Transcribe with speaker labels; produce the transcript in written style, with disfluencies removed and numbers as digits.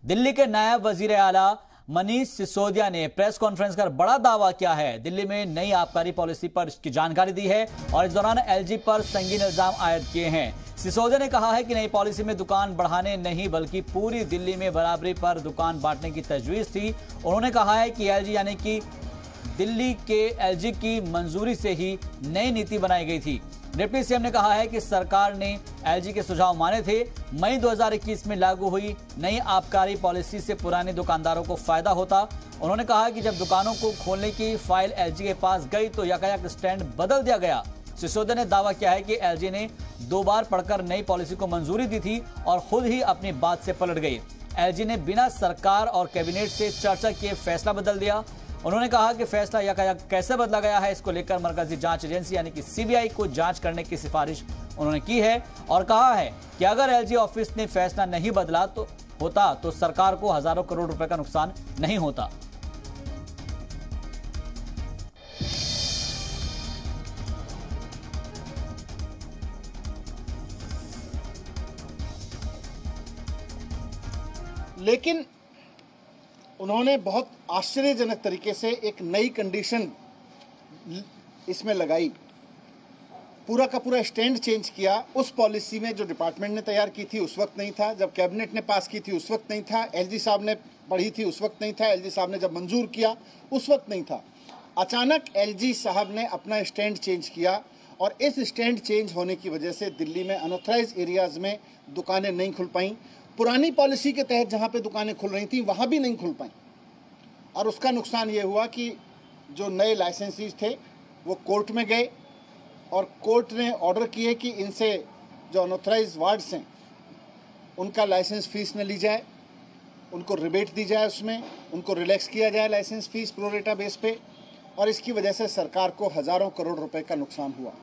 Speaker 1: दिल्ली के नायब वजीर आला मनीष सिसोदिया ने प्रेस कॉन्फ्रेंस कर बड़ा दावा किया है। दिल्ली में नई आबकारी पॉलिसी पर इसकी जानकारी दी है और इस दौरान एलजी पर संगीन इल्जाम आयद किए हैं। सिसोदिया ने कहा है कि नई पॉलिसी में दुकान बढ़ाने नहीं बल्कि पूरी दिल्ली में बराबरी पर दुकान बांटने की तजवीज थी। उन्होंने कहा है कि एलजी यानी कि दिल्ली के एलजी की मंजूरी से ही नई नीति बनाई गई थी। डिप्टी सीएम ने कहा है कि सरकार ने एलजी के सुझाव माने थे। मई 2021 में लागू हुई नई आबकारी पॉलिसी से पुराने दुकानदारों को फायदा होता। उन्होंने कहा कि जब दुकानों को खोलने की फाइल एलजी के पास गई तो यातायात स्टैंड बदल दिया गया। सिसोदिया ने दावा किया है कि एलजी ने 2 बार पढ़कर नई पॉलिसी को मंजूरी दी थी और खुद ही अपनी बात से पलट गई। एलजी ने बिना सरकार और कैबिनेट से चर्चा किए फैसला बदल दिया। उन्होंने कहा कि फैसला यातायात कैसे बदला गया है इसको लेकर मरकजी जांच एजेंसी यानी कि सीबीआई को जांच करने की सिफारिश उन्होंने की है और कहा है कि अगर एलजी ऑफिस ने फैसला नहीं बदला तो सरकार को हजारों करोड़ रुपए का नुकसान नहीं होता।
Speaker 2: लेकिन उन्होंने बहुत आश्चर्यजनक तरीके से एक नई कंडीशन इसमें लगाई, पूरा का पूरा स्टैंड चेंज किया। उस पॉलिसी में जो डिपार्टमेंट ने तैयार की थी उस वक्त नहीं था, जब कैबिनेट ने पास की थी उस वक्त नहीं था, एलजी साहब ने पढ़ी थी उस वक्त नहीं था, एलजी साहब ने जब मंजूर किया उस वक्त नहीं था। अचानक एलजी साहब ने अपना स्टैंड चेंज किया और इस स्टैंड चेंज होने की वजह से दिल्ली में अनऑथराइज एरियाज में दुकानें नहीं खुल पाईं। पुरानी पॉलिसी के तहत जहां पे दुकानें खुल रही थी वहां भी नहीं खुल पाई और उसका नुकसान ये हुआ कि जो नए लाइसेंसीज थे वो कोर्ट में गए और कोर्ट ने ऑर्डर किए कि इनसे जो अनऑथराइज वार्ड्स हैं उनका लाइसेंस फीस न ली जाए, उनको रिबेट दी जाए, उसमें उनको रिलैक्स किया जाए लाइसेंस फीस प्रोरेटा बेस पे, और इसकी वजह से सरकार को हज़ारों करोड़ रुपए का नुकसान हुआ।